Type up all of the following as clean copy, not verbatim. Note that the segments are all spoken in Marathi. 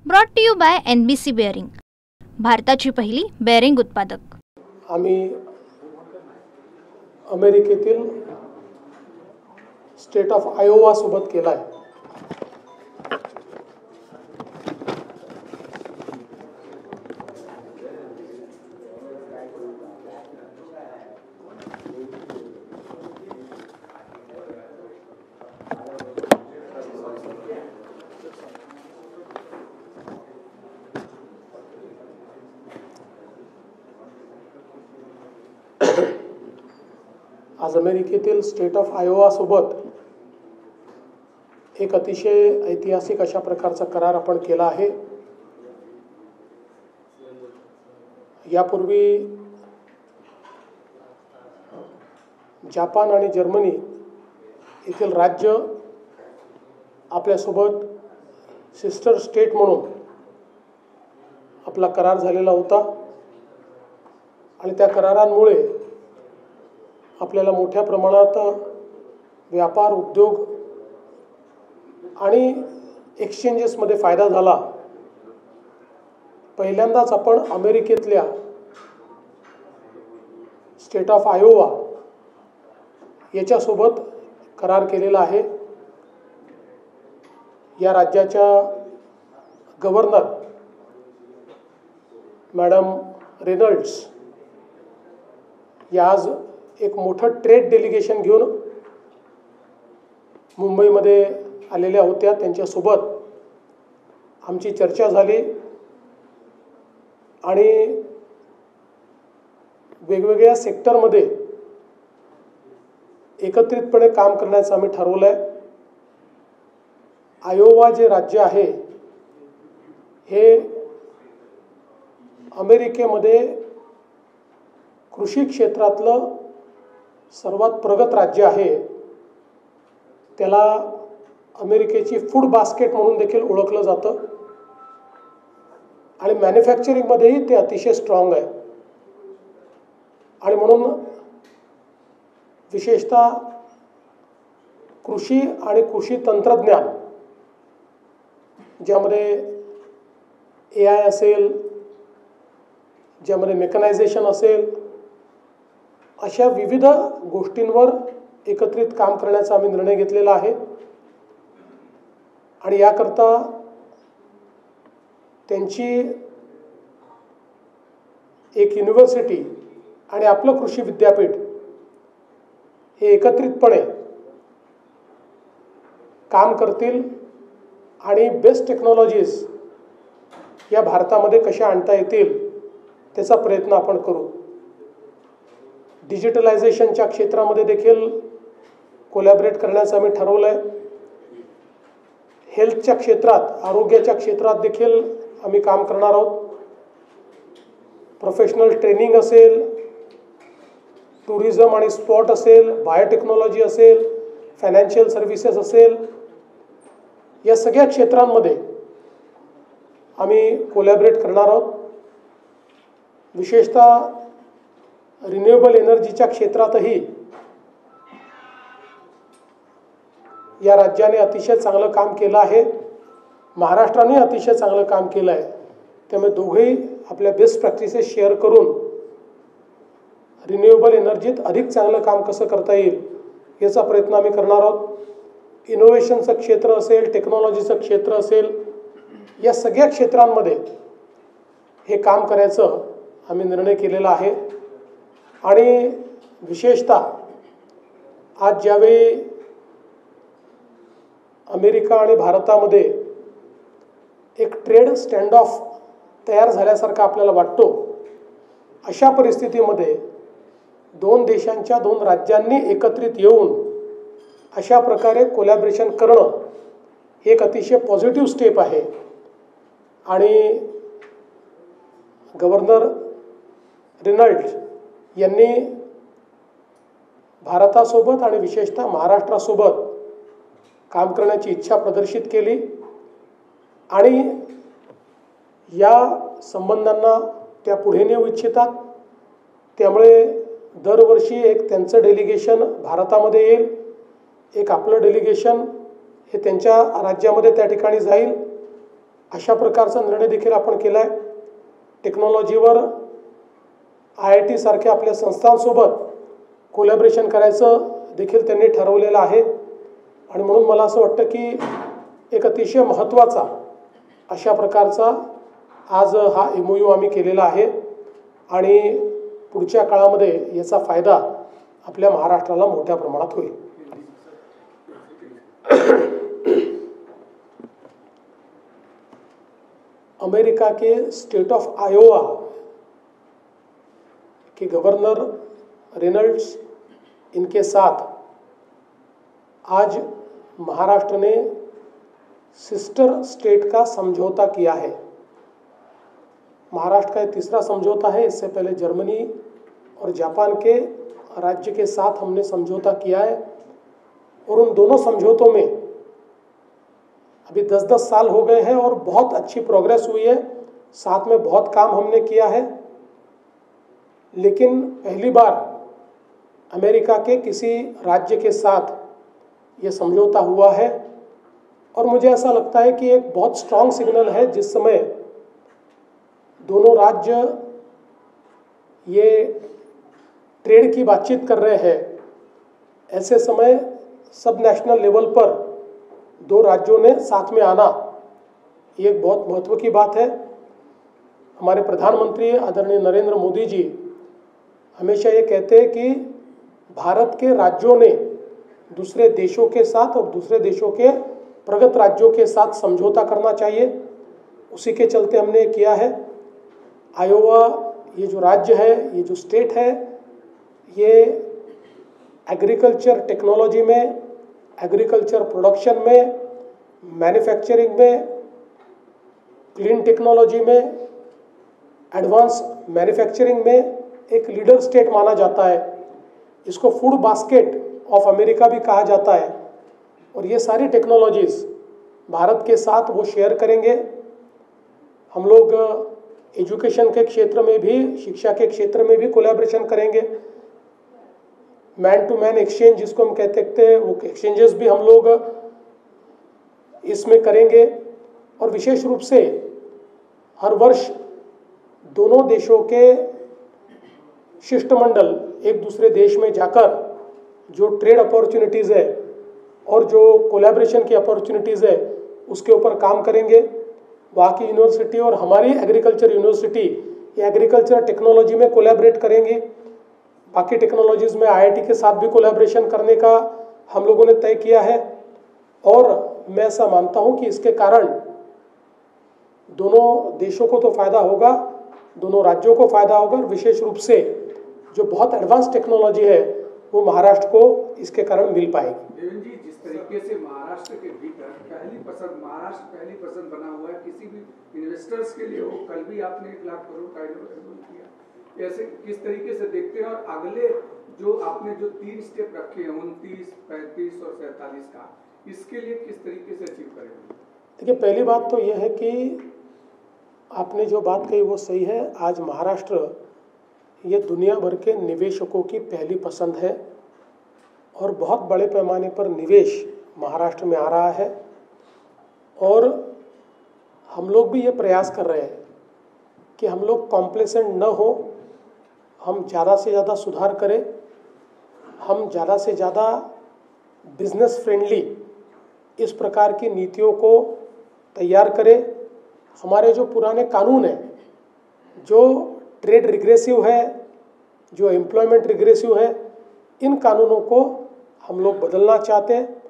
Brought to you by NBC bearing, भारताची पहिली बेअरिंग उत्पादक। आम्ही अमेरिकेतील स्टेट ऑफ आयोवा सोबत केला आहे। आज अमेरिकेतील स्टेट ऑफ आयोवा सोबत एक अतिशय ऐतिहासिक अशा प्रकारचा करार आपण केला आहे। यापूर्वी जपान आणि जर्मनी येथील राज्य आपल्यासोबत सिस्टर स्टेट म्हणून आपला करार झालेला होता आणि त्या करारांमुळे आपल्याला मोठ्या प्रमाणात व्यापार, उद्योग आणि एक्सचेंजेसमध्ये फायदा झाला। पहिल्यांदाच आपण अमेरिकेतल्या स्टेट ऑफ आयोवा याच्यासोबत करार केलेला आहे। या राज्याच्या गव्हर्नर मॅडम रेनॉल्ड्स या आज एक मोठं ट्रेड डेलिगेशन घेऊन मुंबईमध्ये आलेल्या होत्या। त्यांच्यासोबत आमची चर्चा झाली आणि वेगवेगळ्या सेक्टरमध्ये एकत्रितपणे काम करण्याचं आम्ही ठरवलं आहे। आयोवा जे राज्य आहे हे अमेरिकेमध्ये कृषी क्षेत्रातलं सर्वात प्रगत राज्य आहे। त्याला अमेरिकेची फूड बास्केट म्हणून देखील ओळखलं जातं आणि मॅन्युफॅक्चरिंगमध्येही ते अतिशय स्ट्रॉंग आहे। आणि म्हणून विशेषतः कृषी आणि कृषी तंत्रज्ञान ज्यामध्ये AI असेल, ज्यामध्ये मेकनायझेशन असेल, अशा विविध गोष्टींवर एकत्रित काम करण्याचा आम्ही निर्णय घेतलेला आहे। आणि याकरता त्यांची एक युनिव्हर्सिटी आणि आपलं कृषी विद्यापीठ हे एकत्रितपणे काम करतील आणि बेस्ट टेक्नॉलॉजीज या भारतामध्ये कशा आणता येतील त्याचा प्रयत्न आपण करू। डिजिटलायझेशनच्या क्षेत्रामध्ये देखील कोलॅबरेट करण्याचं आम्ही ठरवलं आहे। हेल्थच्या क्षेत्रात, आरोग्याच्या क्षेत्रात देखील आम्ही काम करणार आहोत। प्रोफेशनल ट्रेनिंग असेल, टुरिझम आणि स्पोर्ट असेल, बायोटेक्नॉलॉजी असेल, फायनान्शियल सर्व्हिसेस असेल, या सगळ्या क्षेत्रांमध्ये आम्ही कोलॅबरेट करणार आहोत। विशेषतः रिन्युएबल एनर्जीच्या क्षेत्रातही या राज्याने अतिशय चांगलं काम केलं आहे। महाराष्ट्राने अतिशय चांगलं काम केलं आहे। त्यामुळे दोघेही आपल्या बेस्ट प्रॅक्टिसेस शेअर करून रिन्युएबल एनर्जीत अधिक चांगलं काम कसं करता येईल याचा प्रयत्न आम्ही करणार आहोत। इनोव्हेशनचं क्षेत्र असेल, टेक्नॉलॉजीचं क्षेत्र असेल, या सगळ्या क्षेत्रांमध्ये हे काम करायचं आम्ही निर्णय केलेला आहे। आणि विशेषतः आज ज्यावेळी अमेरिका आणि भारतामध्ये एक ट्रेड स्टँड ऑफ तयार झाल्यासारखा आपल्याला वाटतो, अशा परिस्थितीमध्ये दोन देशांच्या, दोन राज्यांनी एकत्रित येऊन अशा प्रकारे कोलॅबरेशन करणं हे एक अतिशय पॉझिटिव्ह स्टेप आहे। आणि गव्हर्नर रेनॉल्ड्स यांनी भारतासोबत आणि विशेषतः महाराष्ट्रासोबत काम करण्याची इच्छा प्रदर्शित केली आणि या संबंधांना त्या पुढे नेऊ इच्छितात। त्यामुळे दरवर्षी एक त्यांचं डेलिगेशन भारतामध्ये येईल, एक आपलं डेलिगेशन हे त्यांच्या राज्यामध्ये त्या ठिकाणी जाईल अशा प्रकारचा निर्णय देखील आपण केला आहे. टेक्नॉलॉजीवर IIT सारख्या आपल्या संस्थांसोबत कोलॅबरेशन करायचं देखील त्यांनी ठरवलेलं आहे. आणि म्हणून मला असं वाटतं की एक अतिशय महत्त्वाचा अशा प्रकारचा आज हा MOU आम्ही केलेला आहे आणि पुढच्या काळामध्ये याचा फायदा आपल्या महाराष्ट्राला मोठ्या प्रमाणात होईल. America K state of Iowa K governor Reynolds इनके साथ आज महाराष्ट्र ने सिस्टर स्टेट का समझौता किया है. महाराष्ट्र का ये तीसरा समझौता है. इससे पहले जर्मनी और जापान के राज्य के साथ हमने समझौता किया है और उन दोनों समझौतों में अभी 10-10 साल हो गए हैं और बहुत अच्छी प्रोग्रेस हुई है. साथ में बहुत काम हमने किया है. लेकिन पहली बार अमेरिका के किसी राज्य के साथ ये समझौता हुआ है और मुझे ऐसा लगता है कि एक बहुत स्ट्रांग सिग्नल है. जिस समय दोनों राज्य ये ट्रेड की बातचीत कर रहे हैं, ऐसे समय सब नेशनल लेवल पर दो राज्यों ने साथ में आना ये एक बहुत महत्व की बात है. हमारे प्रधानमंत्री आदरणीय नरेंद्र मोदी जी हमेशा ये कहते हैं कि भारत के राज्यों ने दूसरे देशों के साथ और दूसरे देशों के प्रगत राज्यों के साथ समझौता करना चाहिए. उसी के चलते हमने किया है. आयोवा ये जो राज्य है, ये जो स्टेट है, ये एग्रीकल्चर टेक्नोलॉजी में, एग्रीकल्चर प्रोडक्शन में, मैन्युफैक्चरिंग में, क्लीन टेक्नोलॉजी में, एडवांस मैन्युफैक्चरिंग में एक लीडर स्टेट माना जाता है. इसको फूड बास्केट ऑफ अमेरिका भी कहा जाता है. और ये सारी टेक्नोलॉजीज़ भारत के साथ वो शेयर करेंगे. हम लोग एजुकेशन के क्षेत्र में भी, शिक्षा के क्षेत्र में भी कोलैबोरेशन करेंगे. मैन टू मैन एक्सचेंज जिसको हम कहते थे, वो एक्सचेंजेस भी हम लोग इसमें करेंगे. और विशेष रूप से हर वर्ष दोनों देशों के शिष्टमंडल एक दूसरे देश में जाकर जो ट्रेड अपॉर्चुनिटीज़ है और जो कोलैबोरेशन की अपॉर्चुनिटीज़ है उसके ऊपर काम करेंगे. वहाँ की यूनिवर्सिटी और हमारी एग्रीकल्चर यूनिवर्सिटी ये एग्रीकल्चर टेक्नोलॉजी में कोलैबोरेट करेंगी. बाकी टेक्नोलॉजीज़ में IIT के साथ भी कोलैबोरेशन करने का हम लोगों ने तय किया है. और मैं ऐसा मानता हूँ कि इसके कारण दोनों देशों को तो फ़ायदा होगा, दोनों राज्यों को फ़ायदा होगा और विशेष रूप से जो बहुत एडवांस टेक्नोलॉजी है वो महाराष्ट्र को इसके कारण मिल पाएगी. देवेंद्र जी, जिस तरीके से महाराष्ट्र के भीतर महाराष्ट्र पहली पसंद बना हुआ है किसी भी इन्वेस्टर्स के लिए हो, कल भी आपने 1 लाख करोड़ का इन्वेस्टमेंट किया, ऐसे किस तरीके से देखते हैं? और अगले जो आपने जो 3 स्टेप रखे हैं 29, 35 और 47 का, इसके लिए किस तरीके से अचीव करेंगे? देखिए, पहली बात तो यह है कि आपने जो बात कही वो सही है. आज महाराष्ट्र ये दुनिया भर के निवेशकों की पहली पसंद है और बहुत बड़े पैमाने पर निवेश महाराष्ट्र में आ रहा है. और हम लोग भी ये प्रयास कर रहे हैं कि हम लोग कॉम्प्लेसेंट न हो, हम ज़्यादा से ज़्यादा सुधार करें, हम ज़्यादा से ज़्यादा बिजनेस फ्रेंडली इस प्रकार की नीतियों को तैयार करें. हमारे जो पुराने कानून हैं, जो ट्रेड रिग्रेसिव है, जो एम्प्लॉयमेंट रिग्रेसिव है, इन कानूनों को हम लोग बदलना चाहते हैं,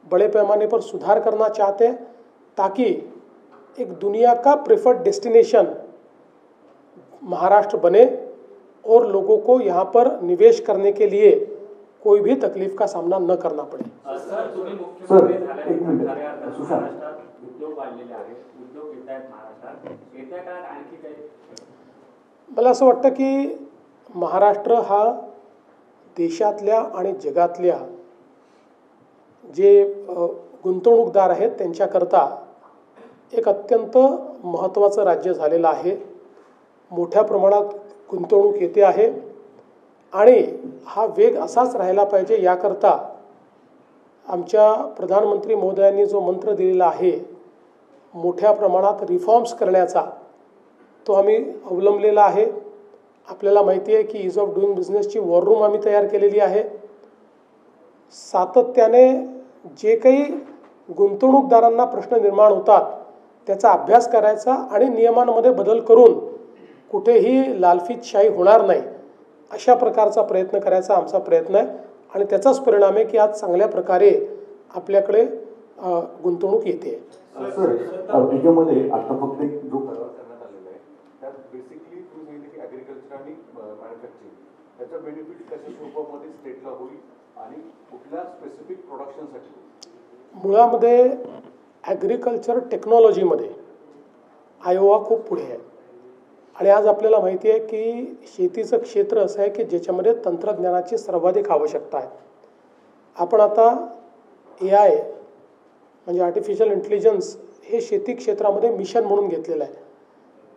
बड़े पैमाने पर सुधार करना चाहते हैं ताकि एक दुनिया का प्रेफर्ड डेस्टिनेशन महाराष्ट्र बने और लोगों को यहाँ पर निवेश करने के लिए कोई भी तकलीफ का सामना न करना पड़े. सर, तुम्ही मुख्यमंत्री झाल्यानंतर खऱ्या अर्थाने महाराष्ट्रात उद्योग वाढलेले आहेत, उद्योग येत आहेत महाराष्ट्रात. येत्या काळात आणखी काही? मला असं वाटतं की महाराष्ट्र हा देशातल्या आणि जगातल्या जे गुंतवणूकदार आहेत त्यांच्याकरता एक अत्यंत महत्त्वाचं राज्य झालेलं आहे. मोठ्या प्रमाणात गुंतवणूक येते आहे आणि हा वेग असाच राहिला पाहिजे याकरता आमच्या प्रधानमंत्री महोदयांनी जो मंत्र दिलेला आहे मोठ्या प्रमाणात रिफॉर्म्स करण्याचा तो आम्ही अवलंबलेला आहे. आपल्याला माहिती आहे की ईज ऑफ डुईंग बिझनेसची वॉर रूम आम्ही तयार केलेली आहे. सातत्याने जे काही गुंतवणूकदारांना प्रश्न निर्माण होतात त्याचा अभ्यास करायचा आणि नियमांमध्ये बदल करून कुठेही लालफितशाही होणार नाही अशा प्रकारचा प्रयत्न करायचा आमचा प्रयत्न आहे. आणि त्याचाच परिणाम आहे की आज चांगल्या प्रकारे आपल्याकडे गुंतवणूक येते. सर त्याच्यामध्ये आता फक्त एक जो करार करण्यात आलेला आहे त्यात बेसिकली तुम्ही सांगितलं की ॲग्रिकल्चर आणि मॅन्युफॅक्चरिंग त्याचा बेनिफिट कशा स्वरूपामध्ये स्टेटला होईल आणि कुठल्या स्पेसिफिक प्रोडक्शनसाठी? मुळामध्ये ॲग्रिकल्चर टेक्नॉलॉजीमध्ये आयोवा खूप पुढे आहे. आणि आज आपल्याला माहिती आहे की शेतीचं क्षेत्र असं आहे की ज्याच्यामध्ये तंत्रज्ञानाची सर्वाधिक आवश्यकता आहे. आपण आता AI म्हणजे आर्टिफिशियल इंटेलिजन्स हे शेती क्षेत्रामध्ये मिशन म्हणून घेतलेलं आहे.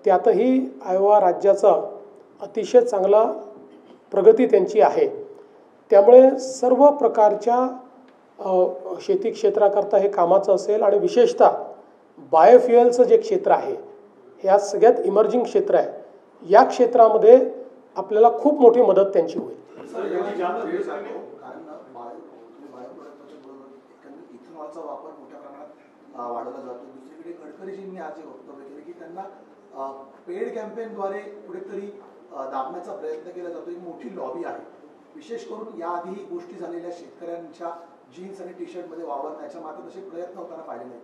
त्यातही आयोवा राज्याचा अतिशय चांगला प्रगती त्यांची आहे. त्यामुळे सर्व प्रकारच्या शेती क्षेत्राकरता हे कामाचं असेल आणि विशेषतः बायोफ्युएलचं जे क्षेत्र आहे हे आज सगळ्यात इमर्जिंग क्षेत्र आहे. या क्षेत्रामध्ये आपल्याला खूप मोठी मदत त्यांची होईल. इथेनॉलचा वापर मोठ्या प्रमाणात वाढवला जातो. दुसरीकडे गडकरीजींनी आज हे वक्तव्य केले की त्यांना पेड कॅम्पेनद्वारे कुठेतरी दाबण्याचा प्रयत्न केला जातो. एक मोठी लॉबी आहे. विशेष करून याआधी गोष्टी झालेल्या शेतकऱ्यांच्या जीन्स आणि टी शर्टमध्ये वावरण्याच्या मात्र तसे प्रयत्न होताना पाहिले नाही.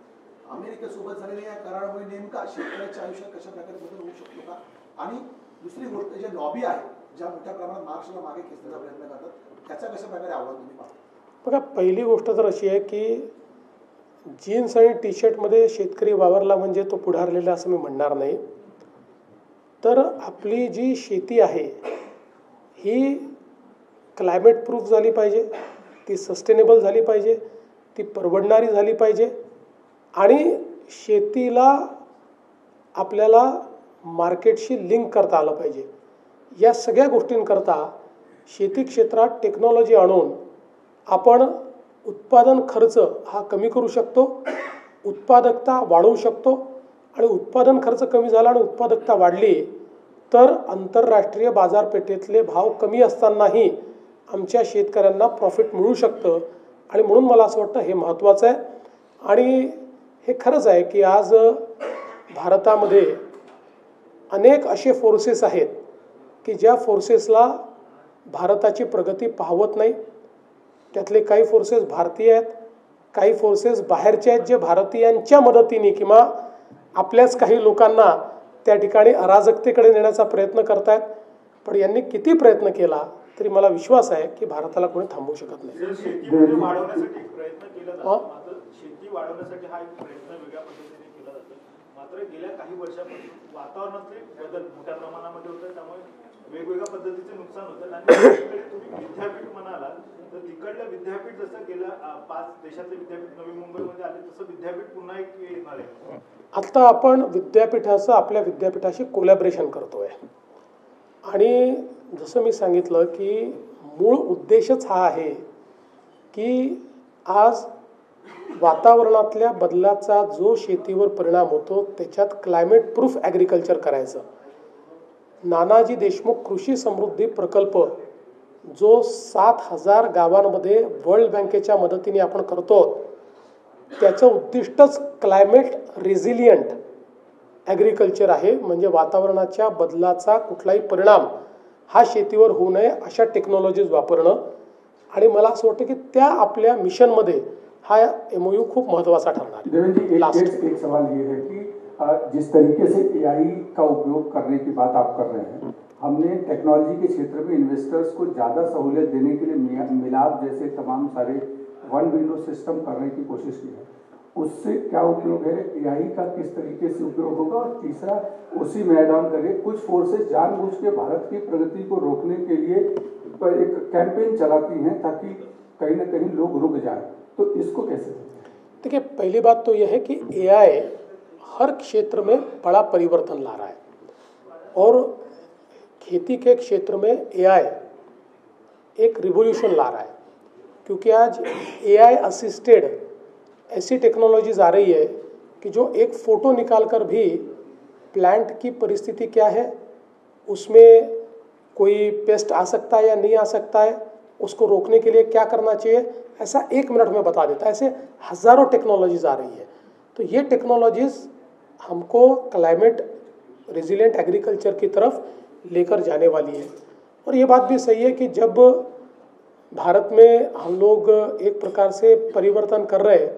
अमेरिकेसोबत झालेल्या या करारामुळे नेमका शेतकऱ्याच्या आयुष्यात कशा प्रकारे बदल होऊ शकतो का? आणि दुसरी गोष्ट जे लॉबी आहे ज्या मोठ्या प्रमाणात महाराष्ट्राला मागे खेचण्याचा प्रयत्न करतात त्याचा कशा प्रकारे आव्हान तुम्ही पाहता? बघा, पहिली गोष्ट तर अशी आहे की जीन्स आणि टी शर्टमध्ये शेतकरी वावरला म्हणजे तो पुढारलेला असं मी म्हणणार नाही. तर आपली जी शेती आहे ही क्लायमेट प्रूफ झाली पाहिजे, ती सस्टेनेबल झाली पाहिजे, ती परवडणारी झाली पाहिजे आणि शेतीला आपल्याला मार्केटशी लिंक करता आलं पाहिजे. या सगळ्या गोष्टींकरता शेती क्षेत्रात टेक्नॉलॉजी आणून आपण उत्पादन खर्च हा कमी करू शकतो, उत्पादकता वाढवू शकतो आणि उत्पादन खर्च कमी झाला आणि उत्पादकता वाढली तर आंतरराष्ट्रीय बाजारपेठेतले भाव कमी असतानाही आमच्या शेतकऱ्यांना प्रॉफिट मिळू शकतं. आणि म्हणून मला असं वाटतं हे महत्त्वाचं आहे. आणि हे खरंच आहे की आज भारतामध्ये अनेक असे फोर्सेस आहेत की ज्या फोर्सेसला भारताची प्रगती पाहवत नाही. त्यातले काही फोर्सेस भारतीय आहेत, काही फोर्सेस बाहेरचे आहेत जे भारतीयांच्या मदतीने किंवा आपल्याच काही लोकांना त्या ठिकाणी अराजकतेकडे नेण्याचा प्रयत्न करत आहेत. पण यांनी किती प्रयत्न केला तरी मला विश्वास आहे की भारताला कोणी थांबवू शकत नाही. शेती वाढवण्यासाठी प्रयत्न केला जातो, मात्र शेती वाढवण्यासाठी हा एक प्रयत्न वेगळ्या पद्धतीने केला जातो. मात्र गेल्या काही वर्षापासून वातावरणातले बदल मोठ्या प्रमाणामध्ये होतात, त्यामुळे वेगवेगळ्या पद्धतीचे नुकसान होतात. आणि तुम्ही विद्यापीठ म्हणाला तर तिकडलं विद्यापीठ जसं गेल्या 5 देशातले विद्यापीठ नवी मुंबईमध्ये आले तसं विद्यापीठ पुन्हा एक येणार आहे. आता आपण विद्यापीठाचं आपल्या विद्यापीठाशी कोलॅबरेशन करतोय आणि जसं मी सांगितलं की मूळ उद्देशच हा आहे की आज वातावरणातल्या बदलाचा जो शेतीवर परिणाम होतो त्याच्यात क्लायमेट प्रूफ ॲग्रिकल्चर करायचं. नानाजी देशमुख कृषी समृद्धी प्रकल्प जो 7,000 गावांमध्ये वर्ल्ड बँकेच्या मदतीने आपण करतो त्याचं उद्दिष्टच क्लायमेट रेझिलियंट ॲग्रिकल्चर आहे. म्हणजे वातावरणाच्या बदलाचा कुठलाही परिणाम हा शेतीवर होऊ नये अशा टेक्नॉलॉजीज वापरणं. आणि मला असं वाटतं की त्या आपल्या मिशनमध्ये हा MOU खूप महत्त्वाचा ठरणार है. एक सवाल ये है कि जिस तरीके से AI का उपयोग करने की बात आप कर रहे हैं, हमने टेक्नोलॉजी के क्षेत्र में इन्वेस्टर्स को ज़्यादा सहूलियत देने के लिए मिलाप जैसे तमाम सारे वन विंडो सिस्टम करने की कोशिश की है. उससे क्या उपयोग है, AI का किस तरीके से उपयोग होगा? और तीसरा उसी में ऐड ऑन करें, कुछ फोर्सेस जानबूझ के भारत की प्रगति को रोकने के लिए एक कैंपेन चलाती हैं ताकि कहीं ना कहीं लोग रुक जाएं, तो इसको कैसे? देखिए, पहली बात तो यह है कि AI हर क्षेत्र में बड़ा परिवर्तन ला रहा है और खेती के क्षेत्र में AI एक रिवोल्यूशन ला रहा है. क्योंकि आज AI असिस्टेड ऐसी टेक्नोलॉजीज आ रही है कि जो एक फ़ोटो निकाल कर भी प्लांट की परिस्थिति क्या है, उसमें कोई पेस्ट आ सकता है या नहीं आ सकता है, उसको रोकने के लिए क्या करना चाहिए, ऐसा 1 मिनट में बता देता है। ऐसे हज़ारों टेक्नोलॉजीज़ आ रही है। तो ये टेक्नोलॉजीज़ हमको क्लाइमेट रेजिलिएंट एग्रीकल्चर की तरफ लेकर जाने वाली है। और ये बात भी सही है कि जब भारत में हम लोग एक प्रकार से परिवर्तन कर रहे हैं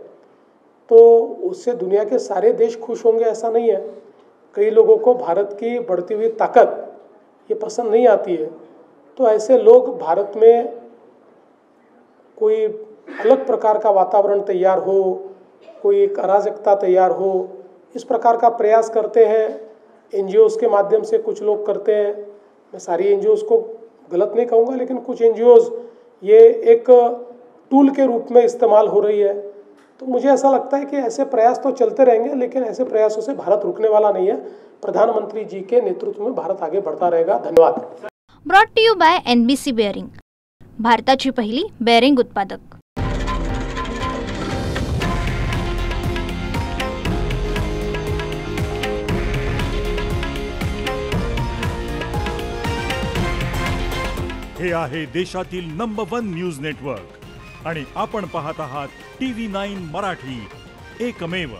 तो उससे दुनिया के सारे देश खुश होंगे ऐसा नहीं है। कई लोगों को भारत की बढ़ती हुई ताकत ये पसंद नहीं आती है, तो ऐसे लोग भारत में कोई अलग प्रकार का वातावरण तैयार हो, कोई एक अराजकता तैयार हो, इस प्रकार का प्रयास करते हैं। NGOs के माध्यम से कुछ लोग करते हैं। मैं सारी NGOs को गलत नहीं कहूँगा, लेकिन कुछ NGOs ये एक टूल के रूप में इस्तेमाल हो रही है। तो मुझे ऐसा लगता है कि ऐसे प्रयास तो चलते रहेंगे, लेकिन ऐसे प्रयासों से भारत रुकने वाला नहीं है। प्रधानमंत्री जी के नेतृत्व में भारत आगे बढ़ता रहेगा। धन्यवाद। Brought to you by NBC bearing, भारताची पहिली बेअरिंग उत्पादक। हे आहे देशातील नंबर 1 न्यूज नेटवर्क आणि आपण पाहत आहात TV9 मराठी, एकमेव।